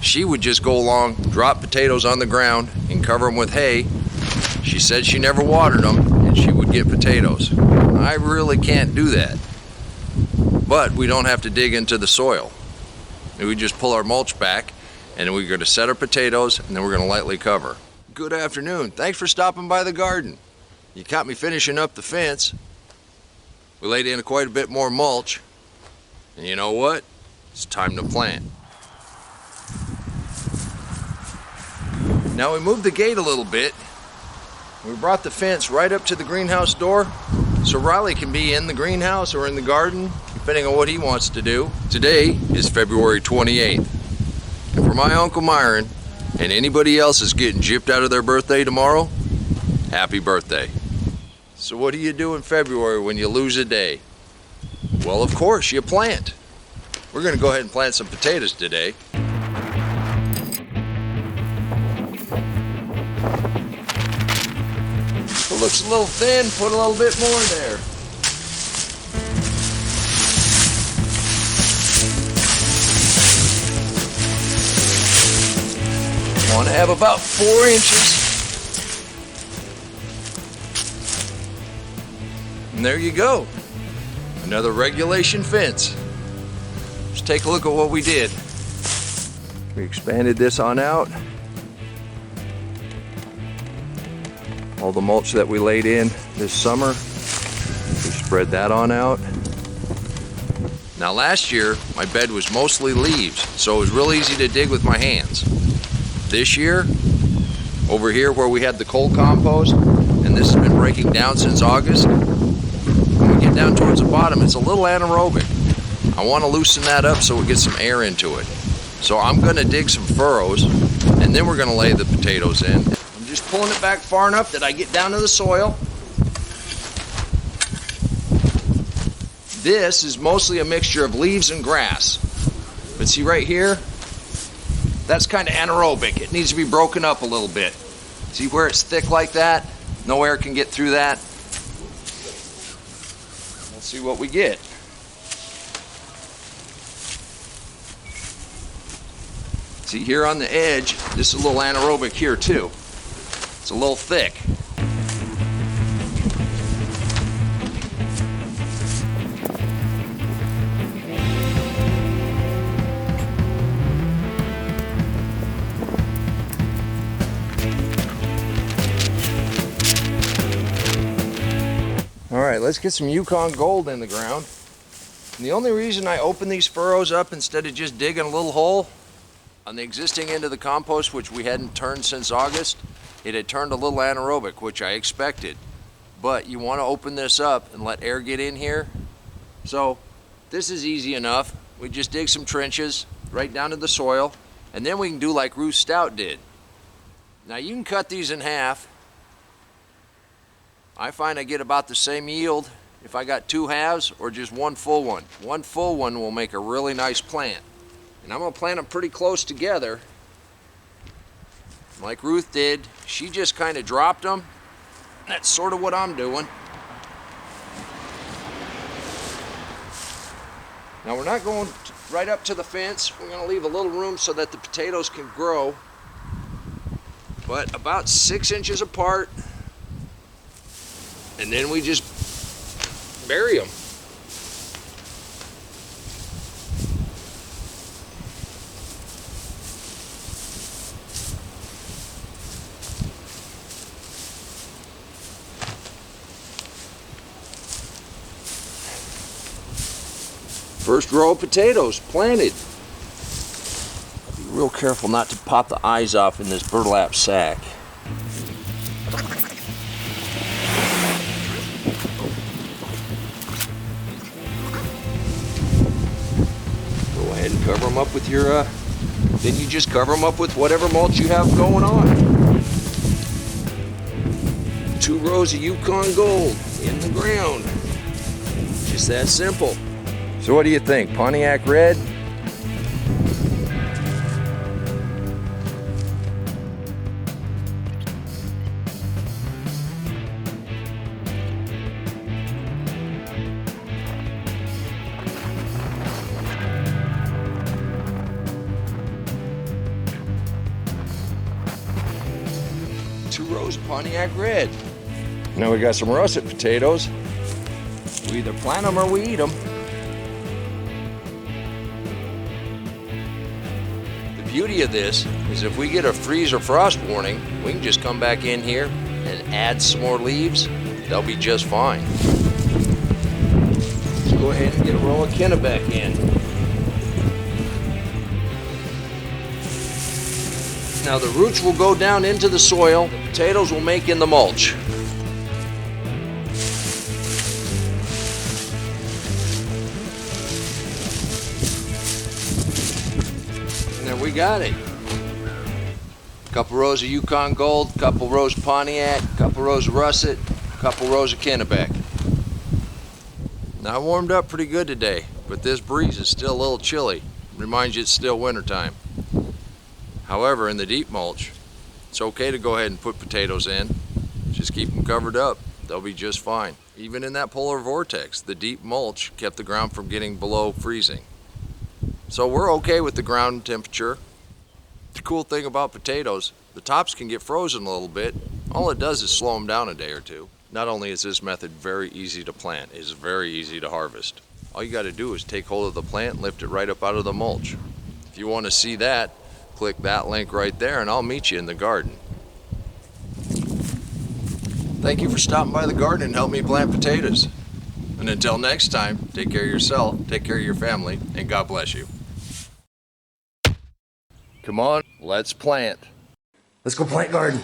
She would just go along, drop potatoes on the ground and cover them with hay. She said she never watered them and she would get potatoes. I really can't do that. But we don't have to dig into the soil. We just pull our mulch back and we're going to set our potatoes and then we're going to lightly cover. Good afternoon. Thanks for stopping by the garden. You caught me finishing up the fence. We laid in quite a bit more mulch. And you know what? It's time to plant. Now we moved the gate a little bit. We brought the fence right up to the greenhouse door so Riley can be in the greenhouse or in the garden, depending on what he wants to do. Today is February 28th. And for my Uncle Myron and anybody else that's getting gypped out of their birthday tomorrow, happy birthday. So what do you do in February when you lose a day? Well, of course, you plant. We're going to go ahead and plant some potatoes today. It looks a little thin, put a little bit more there. Want to have about 4 inches. And there you go. Another regulation fence. Let's take a look at what we did. We expanded this on out. All the mulch that we laid in this summer, we spread that on out. Now last year, my bed was mostly leaves, so it was real easy to dig with my hands. This year, over here where we had the cold compost, and this has been breaking down since August, when we get down towards the bottom, it's a little anaerobic. I want to loosen that up so we get some air into it. So I'm going to dig some furrows, and then we're going to lay the potatoes in. I'm just pulling it back far enough that I get down to the soil. This is mostly a mixture of leaves and grass. But see right here? That's kind of anaerobic. It needs to be broken up a little bit. See where it's thick like that? No air can get through that. Let's see what we get. See here on the edge, this is a little anaerobic here too. It's a little thick. All right, let's get some Yukon Gold in the ground. And the only reason I open these furrows up instead of just digging a little hole, on the existing end of the compost, which we hadn't turned since August, it had turned a little anaerobic, which I expected. But you want to open this up and let air get in here. So this is easy enough. We just dig some trenches right down to the soil, and then we can do like Ruth Stout did. Now you can cut these in half. I find I get about the same yield if I got 2 halves or just 1 full one. 1 full one will make a really nice plant. And I'm going to plant them pretty close together. Like Ruth did, she just kind of dropped them. That's sort of what I'm doing. Now we're not going right up to the fence. We're going to leave a little room so that the potatoes can grow. But about 6 inches apart. And then we just bury them. First row of potatoes planted. Be real careful not to pop the eyes off in this burlap sack. Go ahead and cover them up with your, then you just cover them up with whatever mulch you have going on. 2 rows of Yukon Gold in the ground. Just that simple. So what do you think? Pontiac Red? 2-rows Pontiac Red. Now we got some russet potatoes. We either plant them or we eat them. The beauty of this is if we get a freeze or frost warning, we can just come back in here and add some more leaves. They'll be just fine. Let's go ahead and get a row of Kennebec in. Now the roots will go down into the soil, the potatoes will make in the mulch. And there we got it. Couple rows of Yukon Gold, couple rows of Pontiac, couple rows of Russet, couple rows of Kennebec. Now I warmed up pretty good today, but this breeze is still a little chilly. Reminds you it's still wintertime. However, in the deep mulch, it's okay to go ahead and put potatoes in. Just keep them covered up. They'll be just fine. Even in that polar vortex, the deep mulch kept the ground from getting below freezing. So we're okay with the ground temperature. The cool thing about potatoes, the tops can get frozen a little bit. All it does is slow them down a day or two. Not only is this method very easy to plant, it's very easy to harvest. All you got to do is take hold of the plant and lift it right up out of the mulch. If you want to see that, click that link right there and I'll meet you in the garden. Thank you for stopping by the garden and help me plant potatoes. And until next time, take care of yourself, take care of your family, and God bless you. Come on, let's plant. Let's go plant garden.